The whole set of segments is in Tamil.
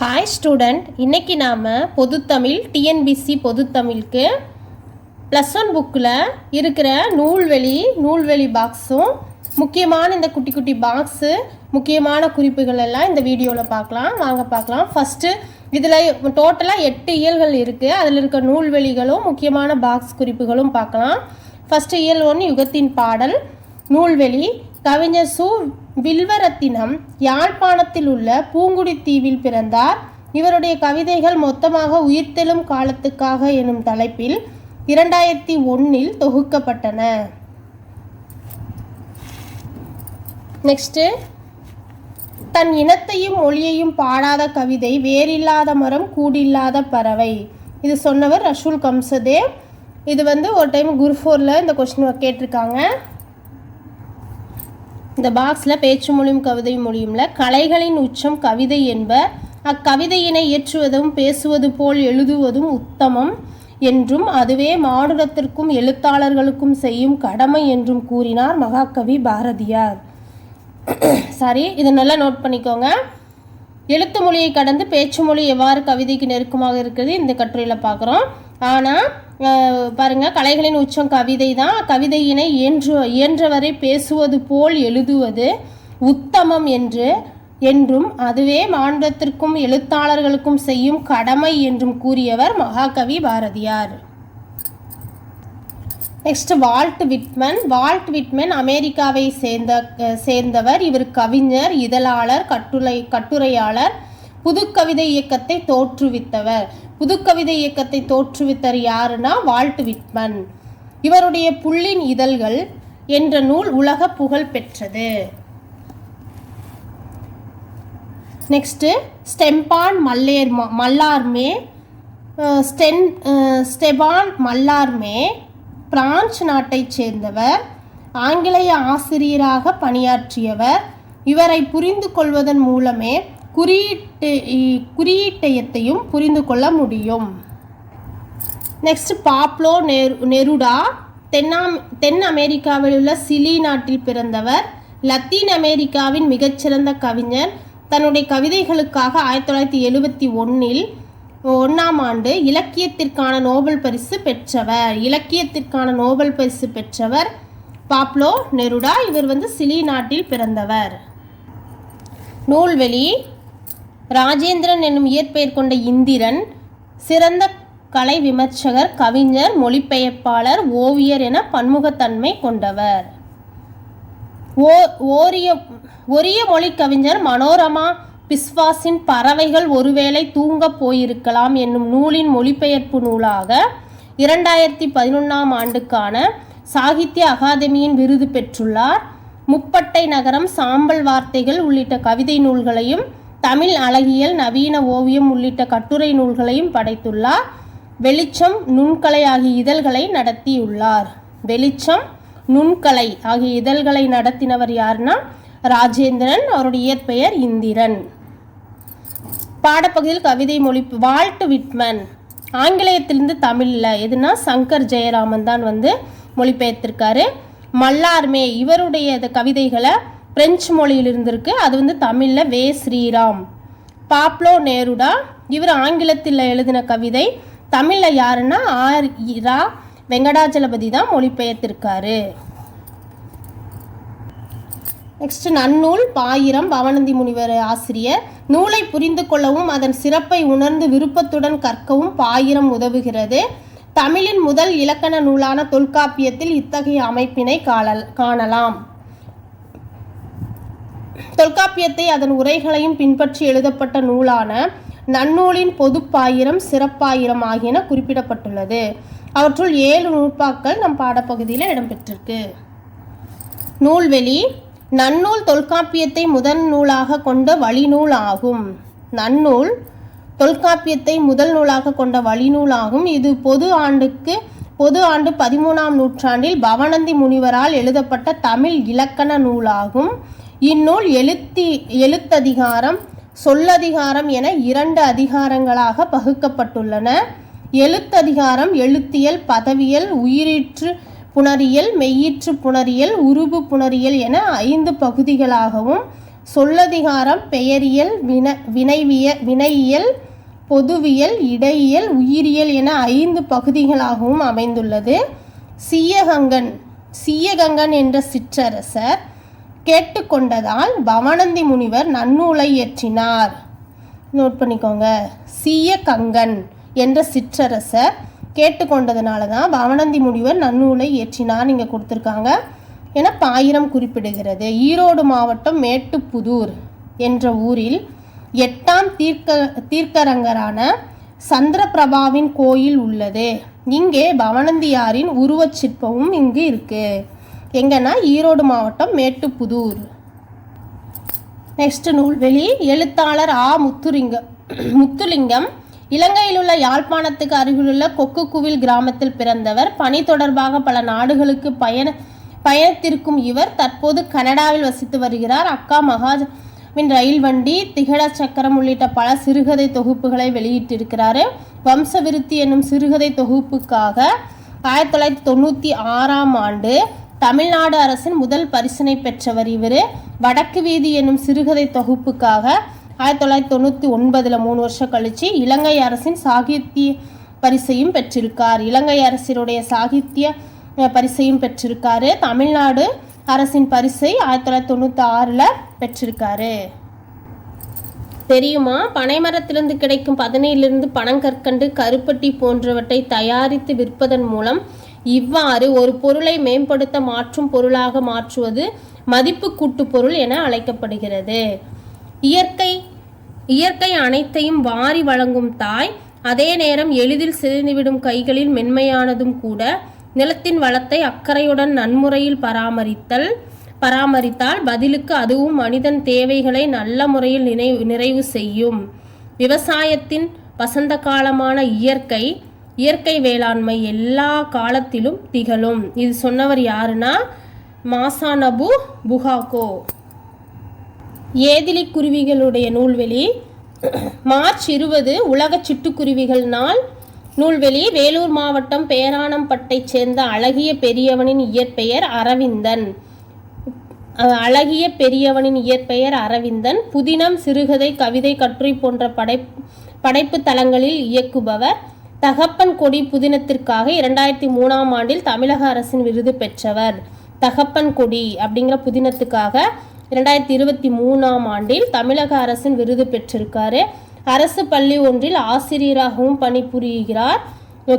ஹாய் ஸ்டூடெண்ட், இன்றைக்கி நாம் பொதுத்தமிழ் டிஎன்பிசி பொதுத்தமிழுக்கு +1 புக்கில் இருக்கிற நூல்வெளி பாக்ஸும் முக்கியமான இந்த குட்டி குட்டி பாக்ஸு முக்கியமான குறிப்புகள் எல்லாம் இந்த வீடியோவில் பார்க்கலாம். ஃபஸ்ட்டு இதில் டோட்டலாக 8 இயல்கள் இருக்குது. அதில் இருக்க நூல்வெளிகளும் முக்கியமான பாக்ஸ் குறிப்புகளும் பார்க்கலாம். ஃபஸ்ட்டு இயல் 1 யுகத்தின் பாடல். நூல்வெளி. கவிஞர் சு. வில்வரத்தினம் யாழ்ப்பாணத்தில் உள்ள பூங்குடி தீவில் பிறந்தார். இவருடைய கவிதைகள் மொத்தமாக உயிர்த்தெழும் காலத்துக்காக எனும் தலைப்பில் 2001 தொகுக்கப்பட்டன. நெக்ஸ்ட்டு, தன் இனத்தையும் மொழியையும் பாடாத கவிதை வேறில்லாத மரம் கூடில்லாத பறவை. இது சொன்னவர் ரசூல் கம்சதேவ். இது ஒரு டைம் குரூப் 4ல் இந்த கொஸ்டின் கேட்டிருக்காங்க. இந்த பாக்ஸில் பேச்சு மொழியும் கவிதை மொழியும்ல கலைகளின் உச்சம் கவிதை என்பர். அக்கவிதையினை இயற்றுவதும் பேசுவது போல் எழுதுவதும் உத்தமம் என்றும் அதுவே மானுடத்திற்கும் எழுத்தாளர்களுக்கும் செய்யும் கடமை என்றும் கூறினார் மகாகவி பாரதியார். சரி, இதை நல்லா நோட் பண்ணிக்கோங்க. எழுத்து மொழியை கடந்து பேச்சு மொழி எவ்வாறு கவிதைக்கு நெருக்கமாக இருக்கிறது இந்த கட்டுரையில் பார்க்குறோம். ஆனால் பாருங்கள், கலைகளின் உச்சம் கவிதை தான். கவிதையினை இயன்றவரை பேசுவது போல் எழுதுவது உத்தமம் என்றும் அதுவே மானுடத்திற்கும் எழுத்தாளர்களுக்கும் செய்யும் கடமை என்றும் கூறியவர் மகாகவி பாரதியார். நெக்ஸ்ட், வால்ட் விட்மன் அமெரிக்காவை சேர்ந்தவர். இவர் கவிஞர், இதழாளர், கட்டுரையாளர், புதுக்கவிதை இயக்கத்தை தோற்றுவித்தவர். புதுக்கவிதை இயக்கத்தை தோற்றுவித்தவர் யாருன்னா வால்ட் விட்மன். இவருடைய புள்ளின் இதழ்கள் என்ற நூல் உலக புகழ் பெற்றது. நெக்ஸ்ட்டு, ஸ்டெபான் மல்லார்மே பிரான்ஸ் நாட்டைச் சேர்ந்தவர். ஆங்கிலேய ஆசிரியராக பணியாற்றியவர். இவரை புரிந்து கொள்வதன் மூலமே குறியீட்டையத்தையும் புரிந்து கொள்ள முடியும். நெக்ஸ்ட், பாப்லோ நெருடா தென் அமெரிக்காவில் உள்ள சிலி நாட்டில் பிறந்தவர். லத்தீன் அமெரிக்காவின் மிகச்சிறந்த கவிஞர். தன்னுடைய கவிதைகளுக்காக 1971 இலக்கியத்திற்கான நோபல் பரிசு பெற்றவர் பாப்லோ நெருடா. இவர் சிலி நாட்டில் பிறந்தவர். நூல்வெளி. ராஜேந்திரன் என்னும் இயற்பெயர் கொண்ட இந்திரன் சிறந்த கலை விமர்சகர், கவிஞர், மொழிபெயர்ப்பாளர், ஓவியர் என பன்முகத்தன்மை கொண்டவர். ஒரிய மொழி கவிஞர் மனோரமா பிஸ்வாஸின் பறவைகள் ஒருவேளை தூங்கப் போயிருக்கலாம் என்னும் நூலின் மொழிபெயர்ப்பு நூலாக 2011 சாகித்ய அகாதமியின் விருது பெற்றுள்ளார். முப்பட்டை நகரம், சாம்பல் வார்த்தைகள் உள்ளிட்ட கவிதை நூல்களையும் தமிழ் அழகியல், நவீன ஓவியம் உள்ளிட்ட கட்டுரை நூல்களையும் படைத்துள்ளார். வெளிச்சம், நுண்கலை ஆகிய இதழ்களை நடத்தியுள்ளார். வெளிச்சம், நுண்கலை ஆகிய இதழ்களை நடத்தினவர் யாருன்னா ராஜேந்திரன். அவருடைய இயற்பெயர் இந்திரன். பாடப்பகுதியில் கவிதை மொழி. வால்ட் விட்மன் ஆங்கிலேயத்திலிருந்து தமிழில் எதுனா சங்கர் ஜெயராமன் தான் மொழிபெயர்த்திருக்காரு. மல்லார்மே இவருடைய கவிதைகளை பிரெஞ்சு மொழியில் இருந்திருக்கு. அது தமிழில் வே. ஸ்ரீராம். பாப்லோ நெருடா இவர் ஆங்கிலத்தில் எழுதின கவிதை. தமிழில் யாருன்னா ஆர்.இரா. வெங்கடாஜலபதி தான் மொழிபெயர்த்திருக்காரு. நெக்ஸ்ட், நன்னூல். பாயிரம் பவணந்தி முனிவர் ஆசிரியர். நூலை புரிந்து கொள்ளவும் அதன் சிறப்பை உணர்ந்து விருப்பத்துடன் கற்கவும் பாயிரம் உதவுகிறது. தமிழின் முதல் இலக்கண நூலான தொல்காப்பியத்தில் இத்தகைய அமைப்பினை காணலாம். தொல்காப்பியத்தை அதன் உரைகளையும் பின்பற்றி எழுதப்பட்ட நூலான நன்னூலின் பொதுப்பாயிரம், சிறப்பாயிரம் ஆகியன குறிப்பிடப்பட்டுள்ளது. அவற்றுள் 7 நூற்பாக்கள் நம் பாடப்பகுதியில் இடம்பெற்றிருக்கு. நூல்வெளி. நன்னூல் தொல்காப்பியத்தை முதல் நூலாக கொண்ட வழிநூல் ஆகும். நன்னூல் தொல்காப்பியத்தை முதல் நூலாக கொண்ட வழிநூல் ஆகும். இது பொது ஆண்டு 13ஆம் நூற்றாண்டில் பவணந்தி முனிவரால் எழுதப்பட்ட தமிழ் இலக்கண நூலாகும். இந்நூல் எழுத்ததிகாரம், சொல்லதிகாரம் என 2 அதிகாரங்களாக பகுக்கப்பட்டுள்ளன. எழுத்ததிகாரம் எழுத்தியல், பதவியல், உயிரீற்று புணரியல், மெய்யீற்று புணரியல், உருபு புணரியல் என 5 பகுதிகளாகவும், சொல்லதிகாரம் பெயரியல், வினையியல், பொதுவியல், இடையியல், உயிரியல் என 5 பகுதிகளாகவும் அமைந்துள்ளது. சீயகங்கன் என்ற சிற்றரசர் கேட்டுக்கொண்டதால் பவணந்தி முனிவர் நன்னூலை இயற்றினார். நோட் பண்ணிக்கோங்க. சீயகங்கன் என்ற சிற்றரசர் கேட்டுக்கொண்டதுனால தான் பவணந்தி முனிவர் நன்னூலை இயற்றினார் இங்கே கொடுத்துருக்காங்க என பாயிரம் குறிப்பிடுகிறது. ஈரோடு மாவட்டம் மேட்டுப்புதூர் என்ற ஊரில் 8ஆம் தீர்க்கரங்கரான சந்திரபிரபாவின் கோயில் உள்ளது. இங்கே பவணந்தியாரின் உருவச் சிற்பமும் இங்கு இருக்கு. எங்கன்னா ஈரோடு மாவட்டம் மேட்டுப்புதூர். நெக்ஸ்ட் நூல்வெளி. எழுத்தாளர் ஆ. முத்துலிங்கம் இலங்கையில் உள்ள யாழ்ப்பாணத்துக்கு அருகிலுள்ள கொக்குக்குவில் கிராமத்தில் பிறந்தவர். பணி தொடர்பாக பல நாடுகளுக்கு பயணத்திற்கும் இவர் தற்போது கனடாவில் வசித்து வருகிறார். அக்கா மகாவின் ரயில் வண்டி, திகழ சக்கரம் உள்ளிட்ட பல சிறுகதை தொகுப்புகளை வெளியிட்டிருக்கிறாரு. வம்சவிருத்தி என்னும் சிறுகதை தொகுப்புக்காக 1996ஆம் ஆண்டு தமிழ்நாடு அரசின் முதல் பரிசினை பெற்றவர் இவர். வடக்கு வீதி என்னும் சிறுகதை தொகுப்புக்காக 1999 3 வருஷம் கழிச்சு இலங்கை அரசின் சாகித்ய பரிசையும் பெற்றிருக்கார். இலங்கை அரசினுடைய சாகித்ய பரிசையும் பெற்றிருக்காரு. தமிழ்நாடு அரசின் பரிசை 1996 பெற்றிருக்காரு. தெரியுமா? பனைமரத்திலிருந்து கிடைக்கும் பதனையிலிருந்து பனங்கற்கண்டு, கருப்பட்டி போன்றவற்றை தயாரித்து விற்பதன் மூலம் இவ்வாறு ஒரு பொருளை மேம்படுத்த மாற்றும் பொருளாக மாற்றுவது மதிப்பு கூட்டு பொருள் என அழைக்கப்படுகிறது. இயற்கை அனைத்தையும் வாரி வழங்கும் தாய், அதே நேரம் எளிதில் சிதைந்துவிடும் கைகளில் மென்மையானதும் கூட. நிலத்தின் வளத்தை அக்கறையுடன் நன்முறையில் பராமரித்தால் பதிலுக்கு அதுவும் மனிதன் தேவைகளை நல்ல முறையில் நிறைவு செய்யும். விவசாயத்தின் வசந்த காலமான இயற்கை வேளாண்மை எல்லா காலத்திலும் திகழும். இது சொன்னவர் யாருன்னா மாசானபு புகாகோ. ஏதிலி குருவிகளுடைய நூல்வெளி. மார்ச் 20 உலக சிட்டுக்குருவிகள் நாள். நூல்வெளி. வேலூர் மாவட்டம் பேரானம்பட்டைச் சேர்ந்த அழகிய பெரியவனின் இயற்பெயர் அரவிந்தன். புதினம், சிறுகதை, கவிதை, கட்டுரை போன்ற படைப்பு தளங்களில் இயக்குபவர். தகப்பன் கொடி புதினத்திற்காக 2003ஆம் ஆண்டில் தமிழக அரசின் விருது பெற்றவர். தகப்பன் கொடி அப்படிங்கிற புதினத்துக்காக 2023ஆம் ஆண்டில் தமிழக அரசின் விருது பெற்றிருக்காரு. அரசு பள்ளி ஒன்றில் ஆசிரியராகவும் பணிபுரிகிறார்.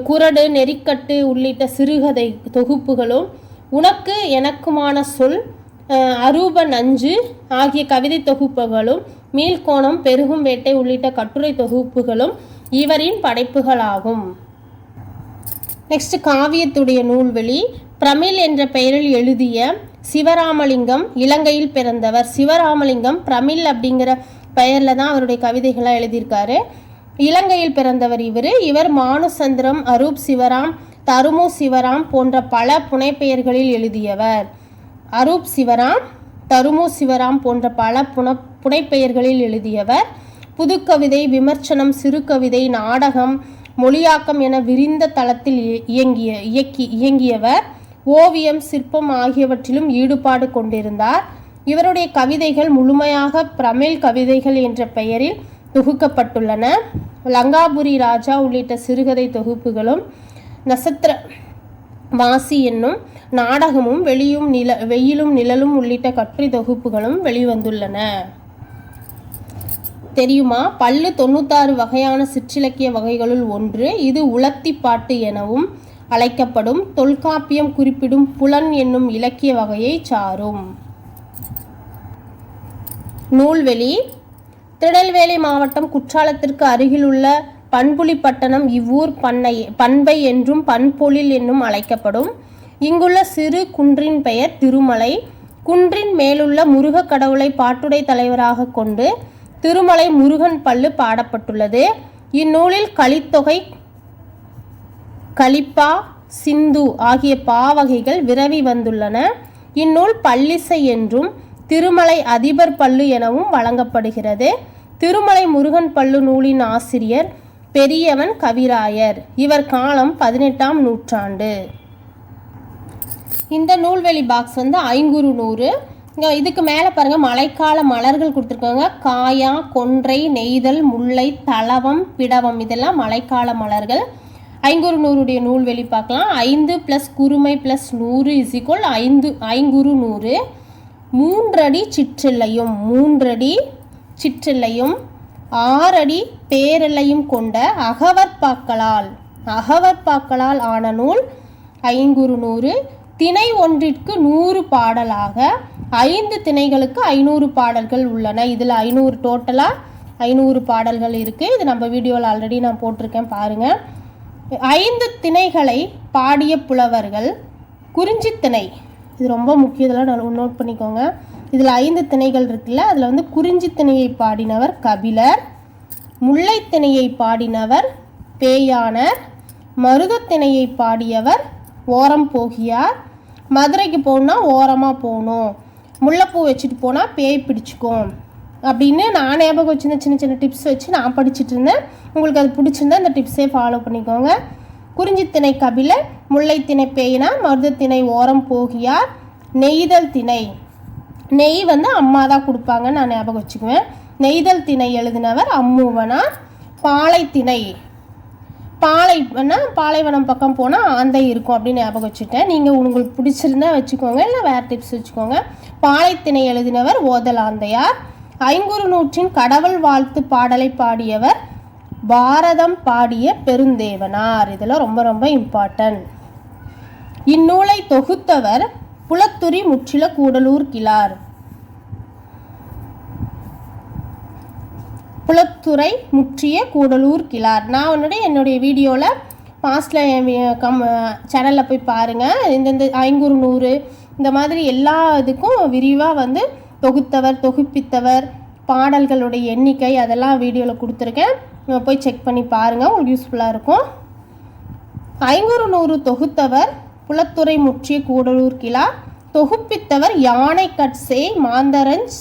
குறடு, நெறிக்கட்டு உள்ளிட்ட சிறுகதை தொகுப்புகளும், உனக்கு எனக்குமான சொல், அரூப நஞ்சு ஆகிய கவிதை தொகுப்புகளும், மீள்கோணம், பெருகும் வேட்டை உள்ளிட்ட கட்டுரை தொகுப்புகளும் இவரின் படைப்புகளாகும். நெக்ஸ்ட் காவியத்துடைய நூல்வெளி. பிரமிழ் என்ற பெயரில் எழுதிய சிவராமலிங்கம் இலங்கையில் பிறந்தவர். சிவராமலிங்கம் பிரமிழ் அப்படிங்கிற பெயரில் தான் அவருடைய கவிதைகளாக எழுதியிருக்காரு. இலங்கையில் பிறந்தவர் இவர் மானுசந்திரம், அரூப் சிவராம், தருமு சிவராம் போன்ற பல புனைப்பெயர்களில் எழுதியவர். அரூப் சிவராம், தருமு சிவராம் போன்ற பல புனைப்பெயர்களில் எழுதியவர். புதுக்கவிதை, விமர்சனம், சிறுகவிதை, நாடகம், மொழியாக்கம் என விரிந்த தளத்தில் இயங்கியவர். ஓவியம், சிற்பம் ஆகியவற்றிலும் ஈடுபாடு கொண்டிருந்தார். இவருடைய கவிதைகள் முழுமையாக பிரமிழ் கவிதைகள் என்ற பெயரில் தொகுக்கப்பட்டுள்ளன. லங்காபுரி ராஜா உள்ளிட்ட சிறுகதை தொகுப்புகளும், நட்சத்திர வாசி என்னும் நாடகமும், வெயிலும் நிழலும் உள்ளிட்ட கட்டுரை தொகுப்புகளும் வெளிவந்துள்ளன. தெரியுமா? பல்லு 96 வகையான சிற்றிலக்கிய வகைகளுள் ஒன்று. இது உலத்திப்பாட்டு எனவும் அழைக்கப்படும். தொல்காப்பியம் குறிப்பிடும் புலன் என்னும் இலக்கிய வகையை சாரும். நூல்வெளி. திருநெல்வேலி மாவட்டம் குற்றாலத்திற்கு அருகிலுள்ள பண்புலிப்பட்டணம் இவ்வூர் பண்பை என்றும் பண்பொழில் என்னும் அழைக்கப்படும். இங்குள்ள சிறு குன்றின் பெயர் திருமலை. குன்றின் மேலுள்ள முருக கடவுளை பாட்டுடை தலைவராக கொண்டு திருமலை முருகன் பல்லு பாடப்பட்டுள்ளது. இந்நூலில் கலித்தொகை, கலிப்பா, சிந்து ஆகிய பாவகைகள் விரவி வந்துள்ளன. இந்நூல் பல்லிசை என்றும் திருமலை அதிபர் பல்லு எனவும் வழங்கப்படுகிறது. திருமலை முருகன் பல்லு நூலின் ஆசிரியர் பெரியவன் கவிராயர். இவர் காலம் 18ஆம் நூற்றாண்டு. இந்த நூல்வெளி பாக்ஸ் 500. இதுக்கு மேலே பாருங்கள் மழைக்கால மலர்கள் கொடுத்துருக்காங்க. காயா, கொன்றை, நெய்தல், முல்லை, தளவம், பிடவம் இதெல்லாம் மழைக்கால மலர்கள். ஐங்குறு நூறுடைய நூல்வெளி பார்க்கலாம். 5 + குறுமை + 100 = 5 ஐங்குறு நூறு. 3 அடி சிற்றில்லையும் 3 அடி சிற்றில்லையும் 6 அடி பேரெல்லையும் கொண்ட அகவற்பாக்களால் ஆன நூல் ஐங்குறு நூறு. திணை ஒன்றிற்கு 100 பாடலாக 5 திணைகளுக்கு 500 பாடல்கள் உள்ளன. இதில் 500 டோட்டலாக 500 பாடல்கள் இருக்குது. இது நம்ம வீடியோவில் ஆல்ரெடி நான் போட்டிருக்கேன் பாருங்கள். 5 திணைகளை பாடிய புலவர்கள். குறிஞ்சி திணை இது ரொம்ப முக்கியம், இதெல்லாம் நோட் பண்ணிக்கோங்க. இதில் 5 திணைகள் இருக்குல்ல, அதில் வந்து குறிஞ்சி திணையை பாடினவர் கபிலர், முல்லை திணையை பாடினவர் பேயானர், மருதத்திணையை பாடியவர் ஓரம் போகியார். மதுரைக்கு போகணுன்னா ஓரமாக போகணும், முல்லைப்பூ வச்சுட்டு போனால் பேய் பிடிச்சிக்கும் அப்படின்னு நான் ஞாபகம் வச்சுருந்த சின்ன சின்ன டிப்ஸ் வச்சு நான் படிச்சுட்டு இருந்தேன். உங்களுக்கு அது பிடிச்சிருந்தா இந்த டிப்ஸே ஃபாலோ பண்ணிக்கோங்க. குறிஞ்சி திணை கபிலர், முல்லை திணை பேயினார், மருதத்திணை ஓரம் போகியார், நெய்தல் திணை நெய் வந்து அம்மா தான் கொடுப்பாங்கன்னு நான் ஞாபகம் வச்சுக்குவேன். நெய்தல் திணை எழுதினவர் அம்மூவனார். பாலை திணை பாலைவனம் பக்கம் போனால் ஆந்தை இருக்கும் அப்படின்னு ஞாபகம் வச்சுட்டேன். நீங்கள் உங்களுக்கு பிடிச்சிருந்தா வச்சுக்கோங்க, இல்லை வேறு டிப்ஸ் வச்சுக்கோங்க. பாலைத்திணை எழுதினவர் ஓதலாந்தையார். ஐங்குறு நூற்றின் கடவுள் வாழ்த்து பாடலை பாடியவர் பாரதம் பாடிய பெருந்தேவனார். இதெல்லாம் ரொம்ப ரொம்ப இம்பார்ட்டன்ட். இந்நூலை தொகுத்தவர் புலத்துரி முற்றில கூடலூர் கிழார். புலத்துறை முற்றிய கூடலூர் கிழார். நான் என்னுடைய வீடியோவில் பாஸ்டில் சேனலில் போய் பாருங்கள். இந்தந்த ஐங்குறு நூறு இந்த மாதிரி எல்லா இதுக்கும் விரிவாக வந்து தொகுத்தவர், தொகுப்பித்தவர், பாடல்களுடைய எண்ணிக்கை அதெல்லாம் வீடியோவில் கொடுத்துருக்கேன். போய் செக் பண்ணி பாருங்கள், உங்களுக்கு யூஸ்ஃபுல்லாக இருக்கும். ஐங்குறு நூறு தொகுத்தவர் புலத்துறை முற்றிய கூடலூர் கிழார். தொகுப்பித்தவர் யானை கட்சே மாந்தரஞ்ச்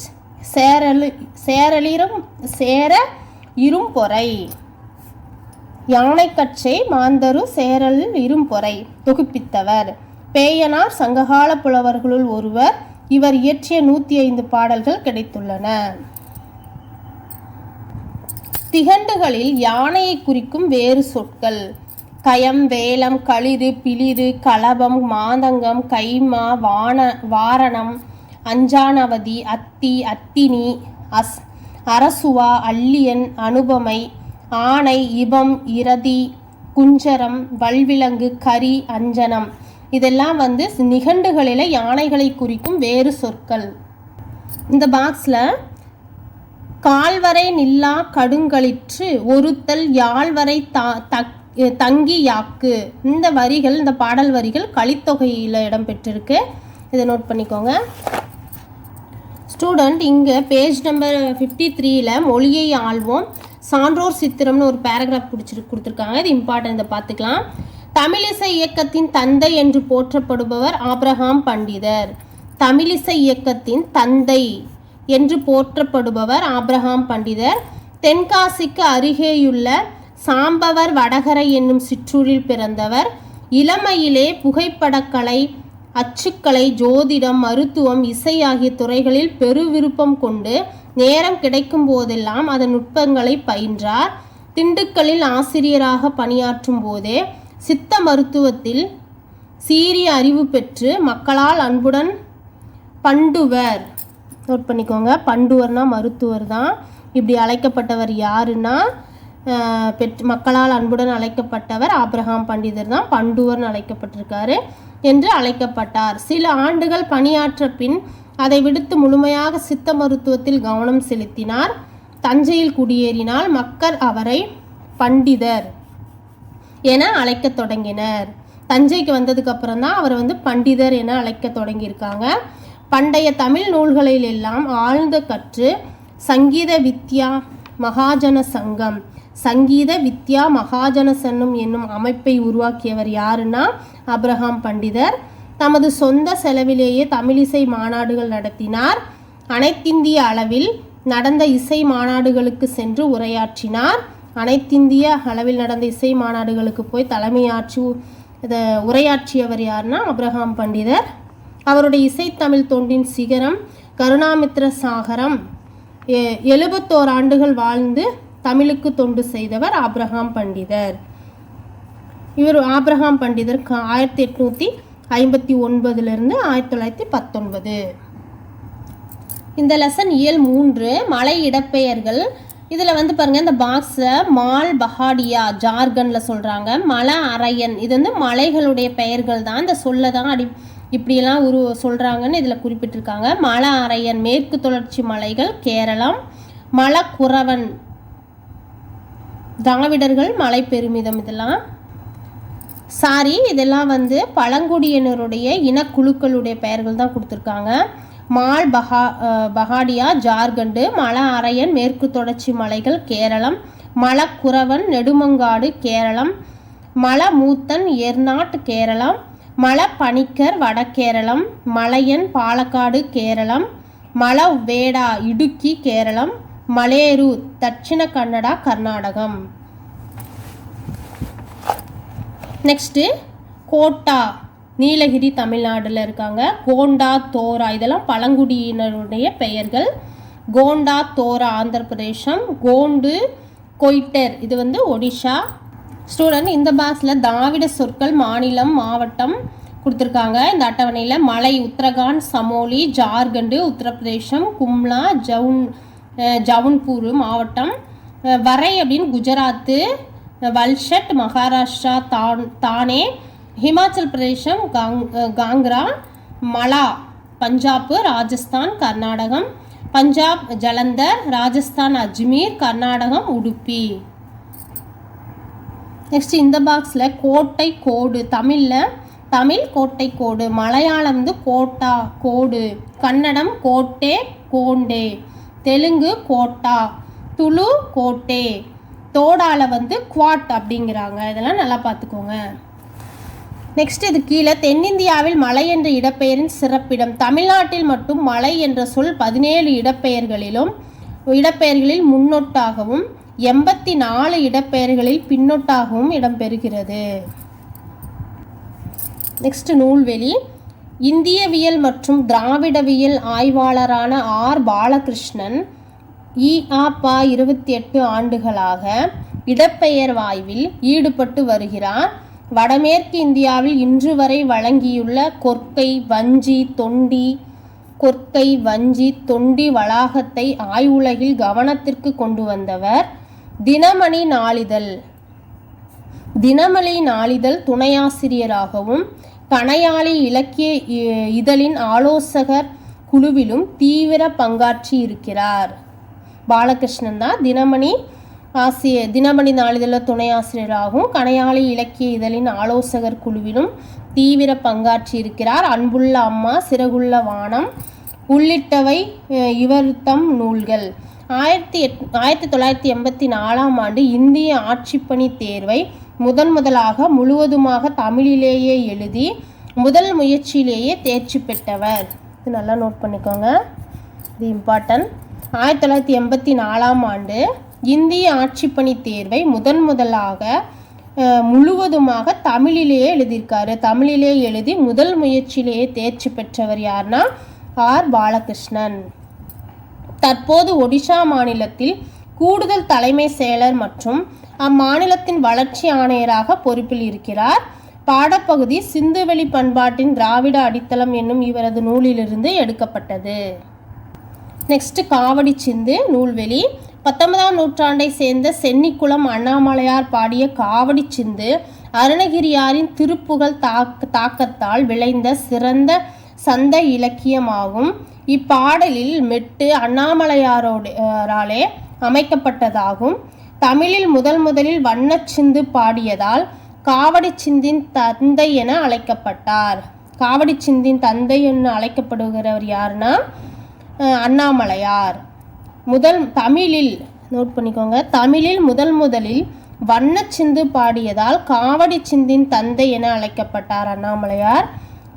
சேர இரும்பொறை. யானைக்கட்சை மாந்தரு சேரல் இரும்பொறை தொகுப்பித்தவர் பேயனார். சங்ககால புலவர்களுள் ஒருவர். இவர் இயற்றிய 105 பாடல்கள் கிடைத்துள்ளன. திகண்டுகளில் யானையை குறிக்கும் வேறு சொற்கள்: கயம், வேலம், களிறு, பிளிறு, கலபம், மாதங்கம், கைமா, வாரணம், அஞ்சானவதி, அத்தி, அத்தினி, அரசுவா, அல்லியன், அனுபமை, ஆனை, இபம், இரதி, குஞ்சரம், வல்விலங்கு, கரி, அஞ்சனம் இதெல்லாம் வந்து நிகண்டுகளில் யானைகளை குறிக்கும் வேறு சொற்கள். இந்த பாக்ஸில் கால்வரை நில்லா கடுங்களிற்று ஒருத்தல் யாழ்வரை தங்கி யாக்கு இந்த வரிகள், இந்த பாடல் வரிகள் கலித்தொகையில் இடம்பெற்றிருக்கு. இதை நோட் பண்ணிக்கோங்க ஸ்டூடெண்ட். இங்கே பேஜ் நம்பர் 53ல் மொழியை ஆள்வோம் சான்றோர் சித்திரம்னு ஒரு பேராகிராஃப் கொடுத்துருக்காங்க. இது இம்பார்ட்டன்ட், இதை பார்த்துக்கலாம். தமிழிசை இயக்கத்தின் தந்தை என்று போற்றப்படுபவர் ஆபிரகாம் பண்டிதர். தமிழிசை இயக்கத்தின் தந்தை என்று போற்றப்படுபவர் ஆபிரகாம் பண்டிதர். தென்காசிக்கு அருகேயுள்ள சாம்பவர் வடகரை என்னும் சிற்றூரில் பிறந்தவர். இளமையிலே புகைப்படக்கலை, அச்சுக்கலை, ஜோதிடம், மருத்துவம், இசை ஆகிய துறைகளில் பெரு விருப்பம் கொண்டு நேரம் கிடைக்கும் போதெல்லாம் அதன் நுட்பங்களை பயின்றார். திண்டுக்கல்லில் ஆசிரியராக பணியாற்றும் போதே சித்த மருத்துவத்தில் சீரிய அறிவு பெற்று மக்களால் அன்புடன் பண்டுவர், நோட் பண்ணிக்கோங்க, பண்டுவர்னா மருத்துவர் தான். இப்படி அழைக்கப்பட்டவர் யாருன்னா மக்களால் அன்புடன் அழைக்கப்பட்டவர் ஆபிரகாம் பண்டிதர் தான். பண்டுவர்னு அழைக்கப்பட்டிருக்காரு என்று அழைக்கப்பட்டார். சில ஆண்டுகள் பணியாற்ற பின் அதை விடுத்து முழுமையாக சித்த மருத்துவத்தில் கவனம் செலுத்தினார். தஞ்சையில் குடியேறினால் மக்கள் அவரை பண்டிதர் என அழைக்க தொடங்கினர். தஞ்சைக்கு வந்ததுக்கு அப்புறம் தான் அவர் வந்து பண்டிதர் என அழைக்க தொடங்கியிருக்காங்க. பண்டைய தமிழ் நூல்களில் எல்லாம் ஆழ்ந்த கற்று சங்கீத வித்யா மகாஜன சங்கம், சங்கீத வித்யா மகாஜன சன்னம் என்னும் அமைப்பை உருவாக்கியவர் யாருன்னா ஆபிரகாம் பண்டிதர். தமது சொந்த செலவிலேயே தமிழிசை மாநாடுகள் நடத்தினார். அனைத்திந்திய அளவில் நடந்த இசை மாநாடுகளுக்கு சென்று உரையாற்றினார். அனைத்திந்திய அளவில் நடந்த இசை மாநாடுகளுக்கு போய் தலைமையாற்றி உரையாற்றியவர் யாருன்னா ஆபிரகாம் பண்டிதர். அவருடைய இசைத்தமிழ் தொண்டின் சிகரம் கருணாமித்ர சாகரம் 71 ஆண்டுகள் வாழ்ந்து தமிழுக்கு தொண்டு செய்தவர் ஆப்ரஹாம் பண்டிதர். இவர் ஆப்ரஹாம் பண்டிதர் 1859 1919. இந்த லெசன் இயல் 3 மலை இடப்பெயர்கள். இதில் பாருங்கள், இந்த பாக்ஸை மால் பஹாடியா ஜார்க்கண்டில் சொல்கிறாங்க. மலை அரையன், இது மலைகளுடைய பெயர்கள் தான், இந்த சொல்ல தான் இப்படியெல்லாம் சொல்கிறாங்கன்னு இதில் குறிப்பிட்டிருக்காங்க. மலை அரையன் மேற்கு தொடர்ச்சி மலைகள் கேரளம். மலக்குறவன் திராவிடர்கள் மலை பெருமிதம். இதெல்லாம் பழங்குடியினருடைய இனக்குழுக்களுடைய பெயர்கள் தான் கொடுத்துருக்காங்க. மால் பஹாடியா ஜார்க்கண்டு. மலை அரையன் மேற்கு தொடர்ச்சி மலைகள் கேரளம். மலக்குறவன் நெடுமங்காடு கேரளம். மலமூத்தன் எர்நாட் கேரளம். மலப்பணிக்கர் வடகேரளம். மலையன் பாலக்காடு கேரளம். மலவேடா இடுக்கி கேரளம். மலேரு தட்சிண கன்னடா கர்நாடகம். நெக்ஸ்ட்டு கோட்டா நீலகிரி தமிழ்நாட்டில் இருக்காங்க. கோண்டா தோரா இதெல்லாம் பழங்குடியினருடைய பெயர்கள். கோண்டா தோரா ஆந்திர பிரதேசம். கோண்டு கொய்டர் இது ஒடிஷா. ஸ்டூடெண்ட், இந்த பாக்ஸில் திராவிட சொற்கள் மாநிலம் மாவட்டம் கொடுத்துருக்காங்க. இந்த அட்டவணையில் மலை உத்தரகாண்ட் சமோலி ஜார்க்கண்டு உத்தரப்பிரதேசம். கும்லா ஜவுன்பூர் மாவட்டம். வரை அப்படின்னு குஜராத்து. வல்ஷட் மகாராஷ்டிரா தானே. ஹிமாச்சல் பிரதேசம் காங்க்ரா. மலா பஞ்சாப் ராஜஸ்தான் கர்நாடகம். பஞ்சாப் ஜலந்தர். ராஜஸ்தான் அஜ்மீர். கர்நாடகம் உடுப்பி. நெக்ஸ்ட் இந்த பாக்ஸில் கோட்டை கோடு. தமிழ் கோட்டை கோடு. மலையாளம் கோட்டா கோடு. கன்னடம் கோட்டே கோண்டே. தெலுங்கு கோட்டா. துளு கோட்டே. தோடால குவாட் அப்படிங்கிறாங்க. இதெல்லாம் நல்லா பார்த்துக்கோங்க. நெக்ஸ்ட் இது கீழே தென்னிந்தியாவில் மலை என்ற இடப்பெயரின் சிறப்பிடம். தமிழ்நாட்டில் மட்டும் மலை என்ற சொல் 17 இடப்பெயர்களில் முன்னொட்டாகவும் 84 இடப்பெயர்களில் பின்னொட்டாகவும் இடம்பெறுகிறது. நெக்ஸ்ட் நூல்வெளி. இந்தியவியல் மற்றும் திராவிடவியல் ஆய்வாளரான ஆர் பாலகிருஷ்ணன் இ.ஆ.பா 28 ஆண்டுகளாக இடப்பெயர் ஆய்வில் ஈடுபட்டு வருகிறார். வடமேற்கு இந்தியாவில் இன்று வரை வழங்கியுள்ள கொற்கை வஞ்சி தொண்டி வளாகத்தை ஆய்வுலகில் கவனத்திற்கு கொண்டு வந்தவர். தினமணி நாளிதழ் துணையாசிரியராகவும் கணையாளி இலக்கிய இதழின் ஆலோசகர் குழுவிலும் தீவிர பங்காற்றி இருக்கிறார். பாலகிருஷ்ணன் தான் தினமணி நாளிதழ துணை ஆசிரியராகவும் கணையாளி இலக்கிய இதழின் ஆலோசகர் குழுவிலும் தீவிர பங்காற்றி இருக்கிறார். அன்புள்ள அம்மா, சிறகுள்ள வானம் உள்ளிட்டவை இவர்தம் நூல்கள். 1984 ஆண்டு இந்திய ஆட்சிப்பணி தேர்வை முதலாக முழுவதுமாக தமிழிலேயே எழுதி முதல் முயற்சியிலேயே தேர்ச்சி பெற்றவர். இது நல்லா நோட் பண்ணிக்கோங்க, இது இம்பார்ட்டன்ட். 1984 ஆண்டு இந்திய ஆட்சிப்பணி தேர்வை முதலாக முழுவதுமாக தமிழிலேயே எழுதியிருக்காரு. தமிழிலே எழுதி முதல் முயற்சியிலேயே தேர்ச்சி பெற்றவர் யாருன்னா ஆர் பாலகிருஷ்ணன். தற்போது ஒடிஷா மாநிலத்தில் கூடுதல் தலைமை செயலர் மற்றும் அம்மாநிலத்தின் வளர்ச்சி ஆணையராக பொறுப்பில் இருக்கிறார். பாடப்பகுதி சிந்துவெளி பண்பாட்டின் திராவிட அடித்தளம் என்னும் இவரது நூலிலிருந்து எடுக்கப்பட்டது. நெக்ஸ்ட் காவடி சிந்து நூல்வெளி. 19ஆம் நூற்றாண்டை சேர்ந்த சென்னிக்குளம் அண்ணாமலையார் பாடிய காவடி சிந்து அருணகிரியாரின் திருப்புகழ் தாக்கத்தால் விளைந்த சிறந்த சந்த இலக்கியமாகும். இப்பாடலில் மெட்டு அண்ணாமலையாராலே அமைக்கப்பட்டதாகும். தமிழில் முதலில் வண்ணச்சிந்து பாடியதால் காவடி சிந்தின் தந்தை என அழைக்கப்பட்டார். காவடி சிந்தின் தந்தை என அழைக்கப்படுகிறவர் யாருன்னா அண்ணாமலையார். தமிழில் நோட் பண்ணிக்கோங்க, தமிழில் முதலில் வண்ணச்சிந்து பாடியதால் காவடி சிந்தின் தந்தை என அழைக்கப்பட்டார் அண்ணாமலையார்.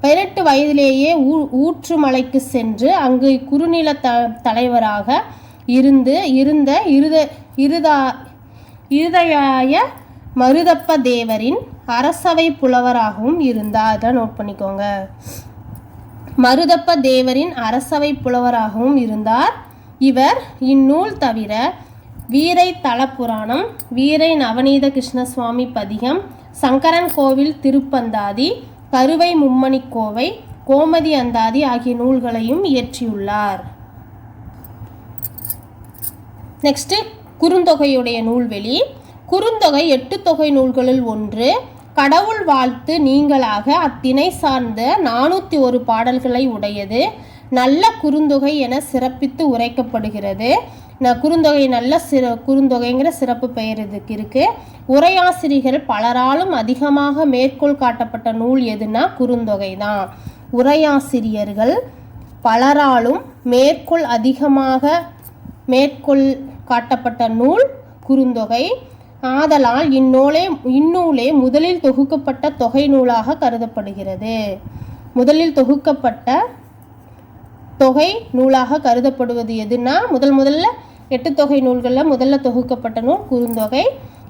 18 வயதிலேயே ஊற்றுமலைக்கு சென்று அங்கு குறுநில தலைவராக இருந்த இருதயாய மருதப்ப தேவரின் அரசவை புலவராகவும் இருந்தார். அதை நோட் பண்ணிக்கோங்க. மருதப்ப தேவரின் அரசவை புலவராகவும் இருந்தார். இவர் இந்நூல் தவிர வீரை தலப்புராணம், வீரை நவநீத கிருஷ்ணசுவாமி பதிகம், சங்கரன் கோவில் திருப்பந்தாதி, கருவை மும்மணி கோவை, கோமதி அந்தாதி ஆகிய நூல்களையும் இயற்றியுள்ளார். நெக்ஸ்ட் குறுந்தொகையுடைய நூல்வெளி. குறுந்தொகை 8 தொகை நூல்களுள் ஒன்று. கடவுள் வாழ்த்து நீங்களாக அத்திணை சார்ந்த 401 பாடல்களை உடையது. நல்ல குறுந்தொகை என சிறப்பித்து உரைக்கப்படுகிறது. குறுந்தொகை நல்ல குறுந்தொகைங்கிற சிறப்பு பெயர் இதுக்கு இருக்கு. உரையாசிரியர்கள் பலராலும் அதிகமாக மேற்கோள் காட்டப்பட்ட நூல் எதுனா குறுந்தொகை தான். உரையாசிரியர்கள் பலராலும் அதிகமாக மேற்கோள் காட்டப்பட்ட நூல் குறுந்தொகை. ஆதலால் இந்நூலே முதலில் தொகுக்கப்பட்ட தொகை நூலாக கருதப்படுகிறது. முதலில் தொகுக்கப்பட்ட தொகை நூலாக கருதப்படுவது எதுனா முதல்ல 8 தொகை நூல்களில் முதல்ல தொகுக்கப்பட்ட நூல் குறுந்தொகை.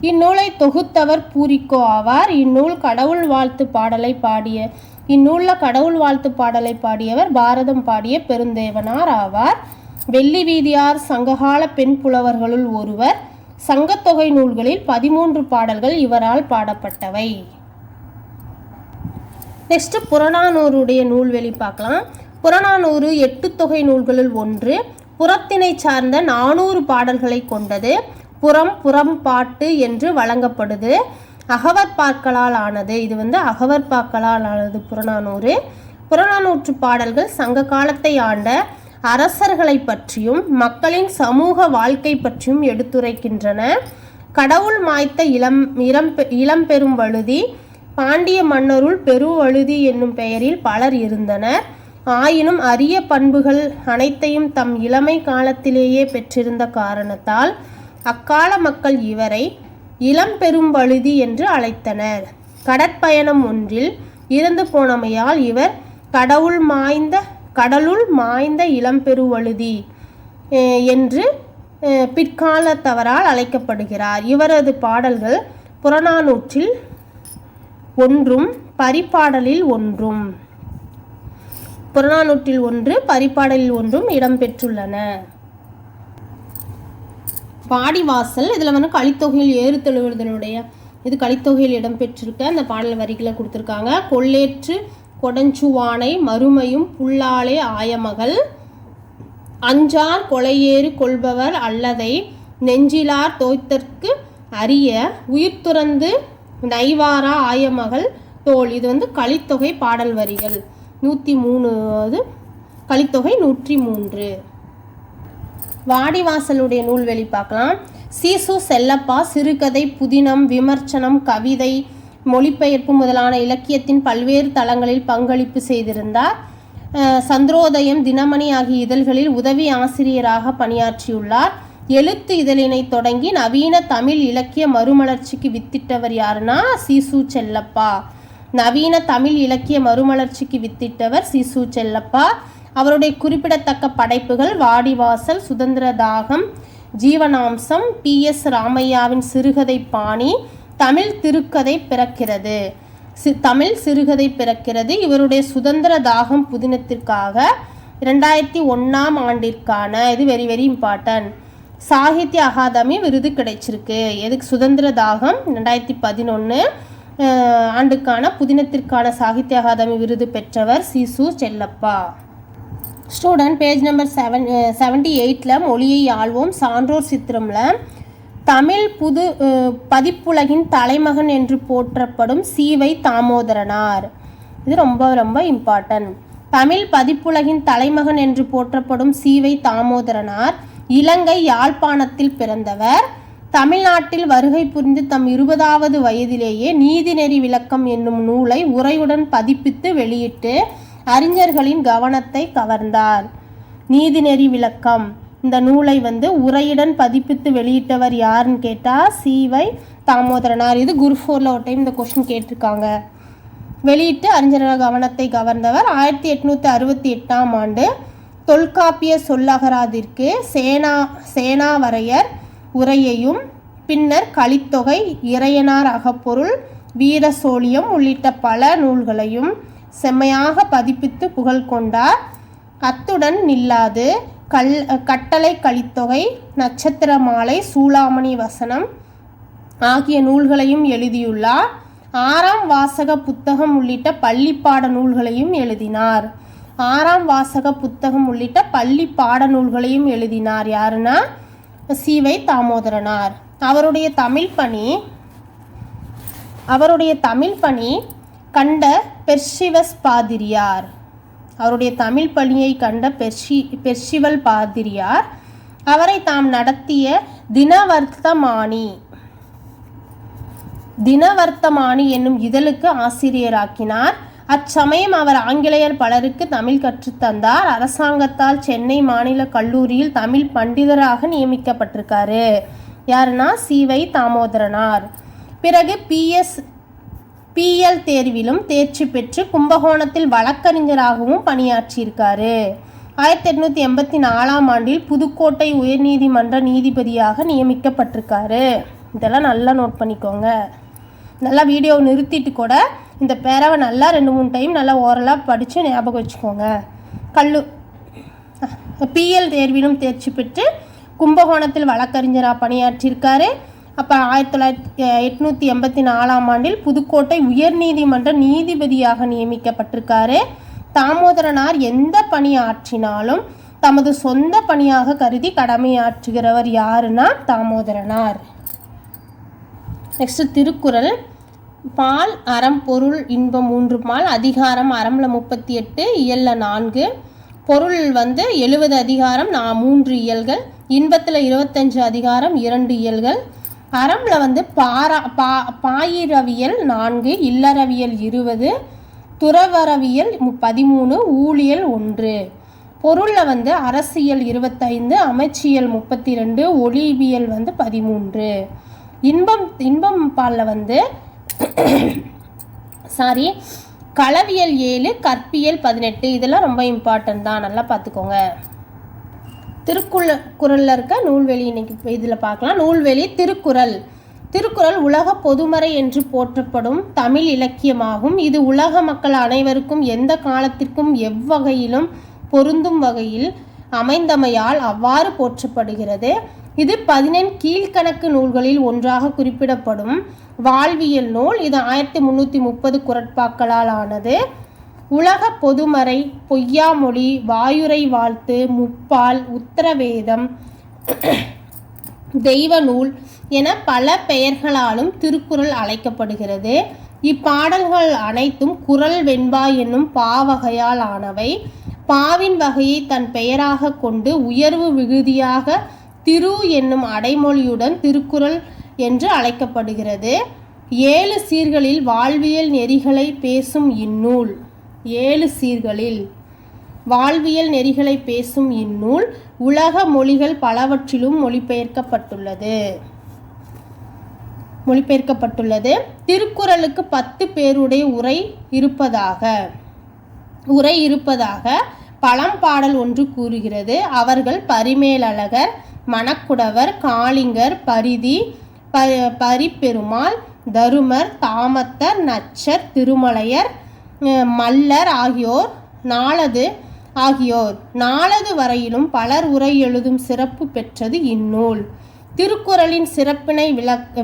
இந்நூலை தொகுத்தவர் பூரிக்கோ ஆவார். இந்நூலில் கடவுள் வாழ்த்து பாடலை பாடியவர் பாரதம் பாடிய பெருந்தேவனார் ஆவார். வெள்ளி வீதியார் சங்ககால பெண் புலவர்களுள் ஒருவர். சங்கத்தொகை நூல்களில் 13 பாடல்கள் இவரால் பாடப்பட்டவை. நெக்ஸ்ட் புறநானூறுடைய நூல்வெளி பார்க்கலாம். புறநானூறு 8 தொகை நூல்களுள் ஒன்று. புறத்தினை சார்ந்த 400 பாடல்களை கொண்டது. புறம்பாட்டு என்று வழங்கப்படுது. அகவற்பாக்களால் ஆனது. இது அகவற்பாக்களால் ஆனது புறநானூறு. புறநானூற்று பாடல்கள் சங்க காலத்தை ஆண்ட அரசர்களை பற்றியும் மக்களின் சமூக வாழ்க்கை பற்றியும் எடுத்துரைக்கின்றன. கடவுள் மாய்த்த இளம்பெரும் வழுதி. பாண்டிய மன்னருள் பெருவழுதி என்னும் பெயரில் பலர் இருந்தனர். ஆயினும் அரிய பண்புகள் அனைத்தையும் தம் இளமை காலத்திலேயே பெற்றிருந்த காரணத்தால் அக்கால மக்கள் இவரை இளம்பெரும் வழுதி என்று அழைத்தனர். கடற்பயணம் ஒன்றில் இறந்து போனமையால் இவர் கடலுள் மாய்ந்த இளம்பெருவழுதி என்று பிற்காலத்தவரால் அழைக்கப்படுகிறார். இவரது பாடல்கள் புறநானூற்றில் ஒன்றும் பரிபாடலில் ஒன்றும் பரிபாடலில் ஒன்றும் இடம்பெற்றுள்ளன. வாடிவாசல் இதில் கலித்தொகையில் ஏறுதழுவுதலுடைய இது கலித்தொகையில் இடம்பெற்றிருக்க அந்த பாடல் வரிகளை கொடுத்துருக்காங்க. கொள்ளேற்று கொடஞ்சுவானை மறுமையும் புல்லாலே ஆயமகள். அஞ்சார் கொலையேறு கொள்பவர் அல்லதை நெஞ்சிலார் தோய்த்தற்கு அரிய உயிர் துறந்து நைவாரா ஆயமகள் தோல். இது கலித்தொகை பாடல் வரிகள் 103. கலித்தொகை 103. வாடிவாசலுடைய நூல்வெளி பார்க்கலாம். சீசு செல்லப்பா சிறுகதை, புதினம், விமர்சனம், கவிதை, மொழிபெயர்ப்பு முதலான இலக்கியத்தின் பல்வேறு தளங்களில் பங்களிப்பு செய்திருந்தார். சந்திரோதயம், தினமணி ஆகிய இதழ்களில் உதவி ஆசிரியராக பணியாற்றியுள்ளார். எழுத்து இதழினை தொடங்கி நவீன தமிழ் இலக்கிய மறுமலர்ச்சிக்கு வித்திட்டவர் யாருன்னா சீசு செல்லப்பா. நவீன தமிழ் இலக்கிய மறுமலர்ச்சிக்கு வித்திட்டவர் சீசு செல்லப்பா. அவருடைய குறிப்பிடத்தக்க படைப்புகள் வாடிவாசல், சுதந்திர தாகம், ஜீவனாம்சம், PS ராமையாவின் சிறுகதை பாணி, தமிழ் சிறுகதை பிறக்கிறது. இவருடைய சுதந்திர தாகம் புதினத்திற்காக 2001 ஆண்டிற்கான இது very very important Sahitya Akademi விருது கிடைச்சிருக்கு. எதுக்கு? சுதந்திர தாகம் 2011 ஆண்டுக்கான புதினத்திற்கான சாகித்ய அகாதமி விருது பெற்றவர் சீசு செல்லப்பா. ஸ்டூடெண்ட் பேஜ் நம்பர் 78 மொழியை ஆள்வோம் சான்றோர் சித்திரமில் தமிழ் பதிப்புலகின் தலைமகன் என்று போற்றப்படும் சீவை தாமோதரனார். இது ரொம்ப ரொம்ப இம்பார்ட்டன்ட். தமிழ் பதிப்புலகின் தலைமகன் என்று போற்றப்படும் சீவை தாமோதரனார் இலங்கை யாழ்ப்பாணத்தில் பிறந்தவர். தமிழ்நாட்டில் வருகை புரிந்து தம் 20வது வயதிலேயே நீதிநெறி விளக்கம் என்னும் நூலை உரையுடன் பதிப்பித்து வெளியிட்டு அறிஞர்களின் கவனத்தை கவர்ந்தார். நீதிநெறி விளக்கம் இந்த நூலை உரையுடன் பதிப்பித்து வெளியிட்டவர் யாருன்னு கேட்டால் சீவை தாமோதரனார். இது குரூப் 4 ஒரு டைம் இந்த கொஸ்டின் கேட்டிருக்காங்க. வெளியிட்டு அறிஞர்கள் கவனத்தை கவர்ந்தவர். 1868 ஆண்டு தொல்காப்பிய சொல்லகராதிற்கு சேனாவரையர் உரையையும் பின்னர் கலித்தொகை, இறையனார் அகப்பொருள், வீர சோழியம் உள்ளிட்ட பல நூல்களையும் செம்மையாக பதிப்பித்து புகழ் கொண்டார். அத்துடன் நில்லாது கட்டளை கலித்தொகை, நட்சத்திர மாலை, சூளாமணி வசனம் ஆகிய நூல்களையும் எழுதியுள்ளார். 6ஆம் வாசக புத்தகம் உள்ளிட்ட பள்ளிப்பாட நூல்களையும் எழுதினார். 6ஆம் வாசக புத்தகம் உள்ளிட்ட பள்ளி பாட நூல்களையும் எழுதினார். யாருன்னா சி.வை. தாமோதரனார். அவருடைய தமிழ் பணி கண்ட பெர்சிவஸ் பாதிரியார். அவருடைய தமிழ் பணியை கண்ட பெர்சிவல் பாதிரியார் அவரை தாம் நடத்திய தினவர்த்தமானி என்னும் இதழுக்கு ஆசிரியராக்கினார். அச்சமயம் அவர் ஆங்கிலேயர் பலருக்கு தமிழ் கற்றுத்தந்தார். அரசாங்கத்தால் சென்னை மாநில கல்லூரியில் தமிழ் பண்டிதராக நியமிக்கப்பட்டிருக்காரு. யாருன்னா சி.வை. தாமோதரனார். பிறகு பிஎல் தேர்விலும் தேர்ச்சி பெற்று கும்பகோணத்தில் வழக்கறிஞராகவும் பணியாற்றியிருக்காரு. 1884ஆம் ஆண்டில் புதுக்கோட்டை உயர்நீதிமன்ற நீதிபதியாக நியமிக்கப்பட்டிருக்காரு. இதெல்லாம் நல்லா நோட் பண்ணிக்கோங்க. நல்லா வீடியோ நிறுத்திட்டு கூட இந்த பேராவை நல்லா 2-3 டைம் நல்லா ஓரலாக படித்து ஞாபகம் வச்சுக்கோங்க. பிஎல் தேர்விலும் தேர்ச்சி பெற்று கும்பகோணத்தில் வழக்கறிஞராக பணியாற்றியிருக்காரு. அப்போ 1884ஆம் ஆண்டில் புதுக்கோட்டை உயர்நீதிமன்ற நீதிபதியாக நியமிக்கப்பட்டிருக்காரு. தாமோதரனார் எந்த பணி ஆற்றினாலும் தமது சொந்த பணியாக கருதி கடமையாற்றுகிறவர் யாருன்னா தாமோதரனார். நெக்ஸ்ட் திருக்குறள். பால், அறம், பொருள், இன்பம் 3 பால். அதிகாரம் அறம்ல 38, இயல்ல 4. பொருள் 70 அதிகாரம் 3 இயல்கள். இன்பத்தில் 25 அதிகாரம் 2 இயல்கள். அறம்ல பாயிரவியல் 4, இல்லறவியல் 20, துறவரவியல் 13, ஊழியல் 1. பொருளில் அரசியல் 25, அமைச்சியல் 32, ஒளிவியல் 13. இன்பம் பாலில் களவியல் 7, கற்பியல் 18. இதெல்லாம் ரொம்ப இம்பார்ட்டன்ட் தான், நல்லா பார்த்துக்கோங்க. திருக்குறளில் இருக்க நூல்வெளி இன்னைக்கு இதில் பார்க்கலாம். நூல்வெளி. திருக்குறள் உலக பொதுமறை என்று போற்றப்படும் தமிழ் இலக்கியமாகும். இது உலக மக்கள் அனைவருக்கும் எந்த காலத்திற்கும் எவ்வகையிலும் பொருந்தும் வகையில் அமைந்தமையால் அவ்வாறு போற்றப்படுகிறது. இது 14 கீழ்கணக்கு நூல்களில் ஒன்றாக குறிப்பிடப்படும் வாழ்வியல் நூல். இது 1330 குறட்பாக்களால் ஆனது. உலக பொதுமறை, பொய்யாமொழி, வாயுரை வாழ்த்து, முப்பால், உத்தரவேதம், தெய்வ நூல் என பல பெயர்களாலும் திருக்குறள் அழைக்கப்படுகிறது. இப்பாடல்கள் அனைத்தும் குறள் வெண்பா என்னும் பாவகையால் ஆனவை. பாவின் வகையை தன் பெயராக கொண்டு உயர்வு விகுதியாக திரு என்னும் அடைமொழியுடன் திருக்குறள் என்று அழைக்கப்படுகிறது. 7 சீர்களில் வாழ்வியல் நெறிகளை பேசும் இந்நூல் 7 சீர்களில் வாழ்வியல் நெறிகளை பேசும் இந்நூல் உலக மொழிகள் பலவற்றிலும் மொழிபெயர்க்கப்பட்டுள்ளது. திருக்குறளுக்கு 10 பேருடைய உரை இருப்பதாக பழம்பாடல் ஒன்று கூறுகிறது. அவர்கள் பரிமேலழகர், மணக்குடவர், காளிங்கர், பரிப்பெருமாள், தருமர், தாமத்தர், நச்சர், திருமலையர், மல்லர் ஆகியோர். நாளது வரையிலும் பலர் உரை எழுதும் சிறப்பு பெற்றது இந்நூல். திருக்குறளின் சிறப்பினை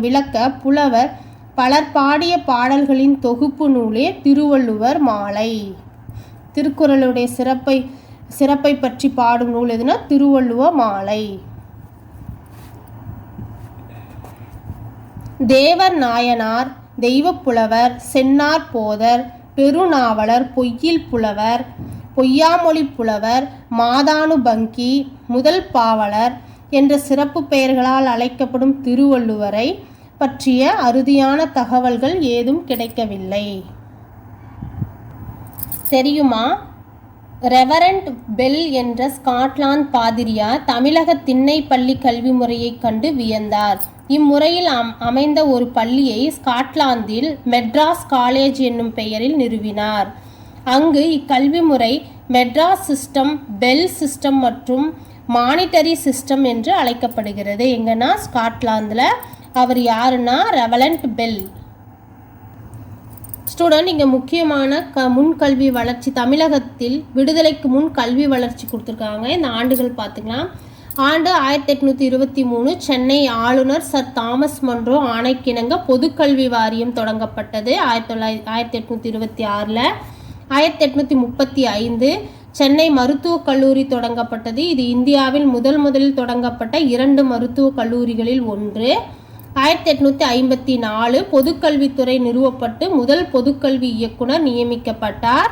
விளக்க புலவர் பலர் பாடிய பாடல்களின் தொகுப்பு நூலே திருவள்ளுவர் மாலை. திருக்குறளுடைய சிறப்பை பற்றி பாடும் நூல் எதுனா திருவள்ளுவர் மாலை. தேவர் நாயனார், தெய்வப்புலவர், சென்னார் போதர், பெருநாவலர், பொய்யில் புலவர், பொய்யாமொழி புலவர், மாதானுபங்கி, முதல் பாவலர் என்ற சிறப்பு பெயர்களால் அழைக்கப்படும் திருவள்ளுவரை பற்றிய அறுதியான தகவல்கள் ஏதும் கிடைக்கவில்லை. தெரியுமா? ரெவரண்ட் பெல் என்ற ஸ்காட்லாந்து பாதிரியார் தமிழக திண்ணை பள்ளி கல்வி முறையை கண்டு வியந்தார். இம்முறையில் அமைந்த ஒரு பள்ளியை ஸ்காட்லாந்தில் மெட்ராஸ் காலேஜ் என்னும் பெயரில் நிறுவினார். அங்கு இக்கல்வி முறை மெட்ராஸ் சிஸ்டம், பெல் சிஸ்டம் மற்றும் மானிட்டரி சிஸ்டம் என்று அழைக்கப்படுகிறது. எங்கன்னா ஸ்காட்லாந்தில். அவர் யாருன்னா ரெவரண்ட் பெல். ஸ்டூடெண்ட் இங்கே முக்கியமான முன்கல்வி வளர்ச்சி தமிழகத்தில் விடுதலைக்கு முன் கல்வி வளர்ச்சி கொடுத்துருக்காங்க. இந்த ஆண்டுகள் பார்த்துக்கலாம். ஆண்டு 1823 சென்னை ஆளுநர் சர் தாமஸ் மன்றோ ஆணைக்கிணங்க பொதுக்கல்வி வாரியம் தொடங்கப்பட்டது. 1826. 1835 சென்னை மருத்துவக் கல்லூரி தொடங்கப்பட்டது. இது இந்தியாவில் முதலில் தொடங்கப்பட்ட 2 மருத்துவக் கல்லூரிகளில் ஒன்று. 1854 பொதுக்கல்வித்துறை நிறுவப்பட்டு முதல் பொதுக்கல்வி இயக்குனர் நியமிக்கப்பட்டார்.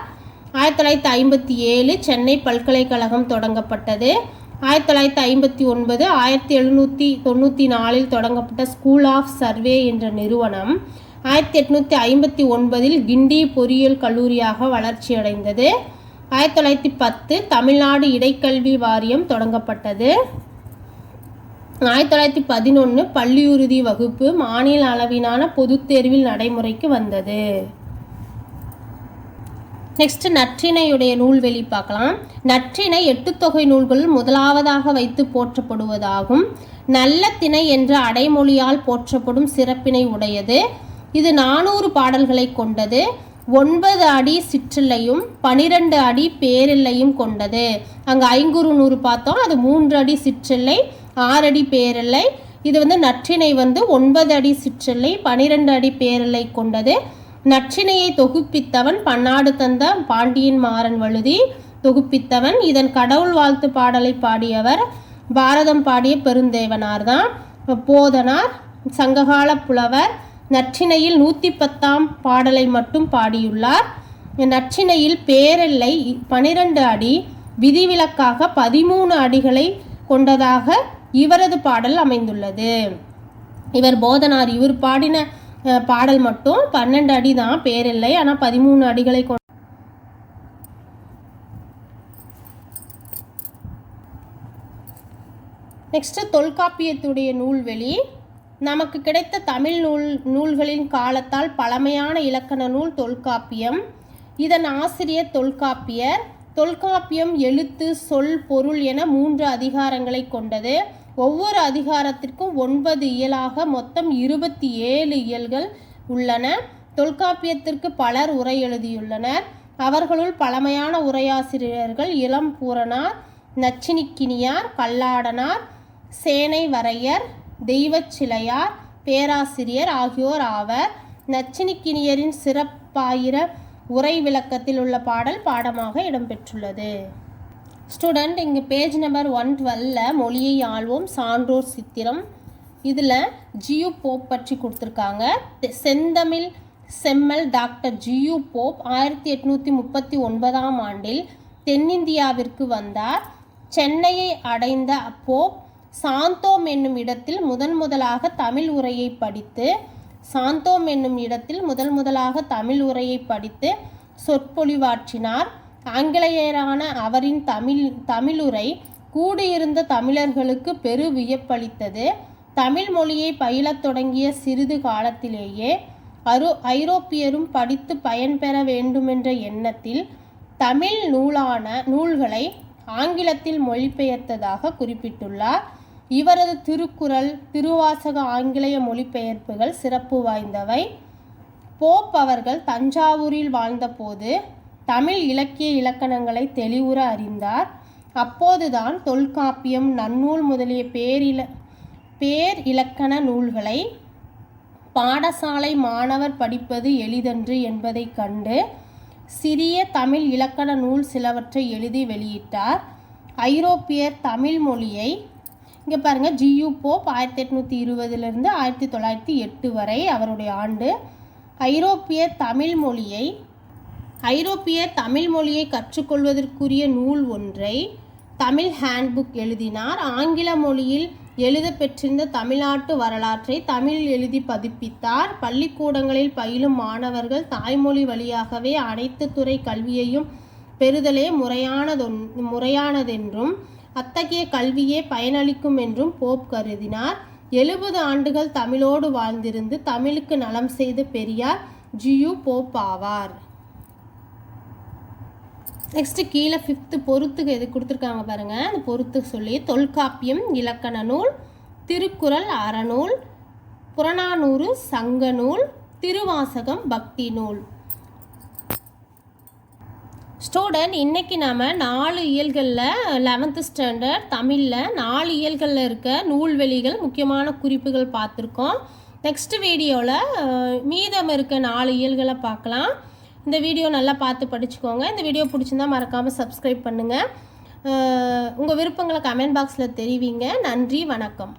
1957 சென்னை பல்கலைக்கழகம் தொடங்கப்பட்டது. 1959 1794 தொடங்கப்பட்ட ஸ்கூல் ஆஃப் சர்வே என்ற நிறுவனம் 1859 கிண்டி பொறியியல் கல்லூரியாக வளர்ச்சியடைந்தது. 1910 தமிழ்நாடு இடைக்கல்வி வாரியம் தொடங்கப்பட்டது. 1911 பள்ளியுறுதி வகுப்பு மாநில அளவிலான பொதுத் தேர்வில் நடைமுறைக்கு வந்தது. நெக்ஸ்ட் நற்றிணையுடைய நூல்வெளி பார்க்கலாம். நற்றிணை 8 தொகை நூல்களில் முதலாவதாக வைத்து போற்றப்படுவதாகும். நல்ல திணை என்ற அடைமொழியால் போற்றப்படும் சிறப்பினை உடையது. இது 400 பாடல்களை கொண்டது. 9 அடி சிற்றில்லையும் 12 அடி பேரில்லையும் கொண்டது. அங்கே 500 பார்த்தோம், அது 3 அடி சிற்றில்லை 6 அடி பேரில்லை. இது நற்றிணை 9 அடி சிற்றில்லை 12 அடி பேரில்லை கொண்டது. நற்றிணையை தொகுப்பித்தவன் பன்னாடு தந்த பாண்டியன் மாறன் வழுதி தொகுப்பித்தவன். இதன் கடவுள் வாழ்த்து பாடலை பாடியவர் பாரதம் பாடிய பெருந்தேவனார் தான். போதனார் சங்ககால புலவர். நற்றிணையில் 110ஆம் பாடலை மட்டும் பாடியுள்ளார். நற்றிணையில் பேரெல்லை 12 அடி விதிவிலக்காக 13 அடிகளை கொண்டதாக இவரது பாடல் அமைந்துள்ளது. இவர் போதனார், இவர் பாடின பாடல் மட்டும் 12 அடி தான் பேரெல்லை, ஆனால் 13 அடிகளை கொண்ட. நெக்ஸ்ட் தொல்காப்பியத்துடைய நூல்வெளி. நமக்கு கிடைத்த தமிழ் நூல்களின் காலத்தால் பழமையான இலக்கண நூல் தொல்காப்பியம். இதன் ஆசிரியர் தொல்காப்பியர். தொல்காப்பியம் எழுத்து சொல் பொருள் என 3 அதிகாரங்களை கொண்டது. ஒவ்வொரு அதிகாரத்திற்கும் 9 இயலாக மொத்தம் 27 இயல்கள் உள்ளன. தொல்காப்பியத்திற்கு பலர் உரை எழுதியுள்ளனர். அவர்களுள் பழமையான உரையாசிரியர்கள் இளம்பூரணார், நச்சினிக்கினியார், கல்லாடனார், சேனை வரையர், தெய்வச்சிலையார், பேராசிரியர் ஆகியோர் ஆவர். நச்சினிக்கினியரின் சிறப்பாயிர உரை விளக்கத்தில் உள்ள பாடல் பாடமாக இடம்பெற்றுள்ளது. ஸ்டூடெண்ட் இங்கே பேஜ் நம்பர் 112 மொழியை ஆள்வோம் சான்றோர் சித்திரம். இதில் ஜியு போப் பற்றி கொடுத்துருக்காங்க. செந்தமிழ் செம்மல் டாக்டர் ஜியு போப் 1839ஆம் ஆண்டில் தென்னிந்தியாவிற்கு வந்தார். சென்னையை அடைந்த போப் சாந்தோம் என்னும் இடத்தில் முதலாக தமிழ் உரையை படித்து சொற்பொழிவாற்றினார். ஆங்கிலேயரான அவரின் தமிழுரை கூடியிருந்த தமிழர்களுக்கு பெரு வியப்பளித்தது. தமிழ் மொழியை பயிலத் தொடங்கிய சிறிது காலத்திலேயே ஐரோப்பியரும் படித்து பயன்பெற வேண்டுமென்ற எண்ணத்தில் தமிழ் நூல்களை ஆங்கிலத்தில் மொழிபெயர்த்ததாக குறிப்பிட்டுள்ளார். இவரது திருக்குறள், திருவாசக ஆங்கிலேய மொழிபெயர்ப்புகள் சிறப்பு வாய்ந்தவை. போப் அவர்கள் தஞ்சாவூரில் வாழ்ந்தபோது தமிழ் இலக்கிய இலக்கணங்களை தெளிவுற அறிந்தார். அப்போதுதான் தொல்காப்பியம், நன்னூல் முதலிய பேர் இலக்கண நூல்களை பாடசாலை மாணவர் படிப்பது எளிதன்று என்பதை கண்டு சிறிய தமிழ் இலக்கண நூல் சிலவற்றை எழுதி வெளியிட்டார். ஐரோப்பியர் தமிழ் மொழியை இங்கே பாருங்கள், ஜியு போப் 1820 1908 வரை அவருடைய ஆண்டு. ஐரோப்பியர் தமிழ் மொழியை கற்றுக்கொள்வதற்குரிய நூல் ஒன்றை தமிழ் ஹேண்ட்புக் எழுதினார். ஆங்கில மொழியில் எழுத பெற்றிருந்த தமிழ்நாட்டு வரலாற்றை தமிழில் எழுதி பதிப்பித்தார். பள்ளிக்கூடங்களில் பயிலும் மாணவர்கள் தாய்மொழி வழியாகவே அனைத்து துறை கல்வியையும் பெறுதலே முறையானதென்றும் அத்தகைய கல்வியே பயனளிக்கும் என்றும் போப் கருதினார். 70 ஆண்டுகள் தமிழோடு வாழ்ந்திருந்து தமிழுக்கு நலம் செய்த பெரியார் ஜியு போப் ஆவார். நெக்ஸ்ட் கீழே 5th பொறுத்துக்கு எது கொடுத்துருக்காங்க பாருங்க. அந்த பொறுத்து சொல்லி தொல்காப்பியம் இலக்கண நூல், திருக்குறள் அறநூல், புறநானூறு சங்க நூல், திருவாசகம் பக்தி நூல். ஸ்டூடெண்ட், இன்றைக்கி நாம் 4 இயல்களில் 11th ஸ்டாண்டர்ட் தமிழில் 4 இயல்களில் இருக்க நூல்வெளிகள் முக்கியமான குறிப்புகள் பார்த்துருக்கோம். நெக்ஸ்ட் வீடியோவில் மீதம் இருக்க 4 இயல்களை பார்க்கலாம். இந்த வீடியோ நல்லா பார்த்து படிச்சுக்கோங்க. இந்த வீடியோ பிடிச்சிருந்தால் மறக்காமல் சப்ஸ்கிரைப் பண்ணுங்கள். உங்கள் விருப்பங்களை கமெண்ட் பாக்ஸில் தெரிவிங்க. நன்றி, வணக்கம்.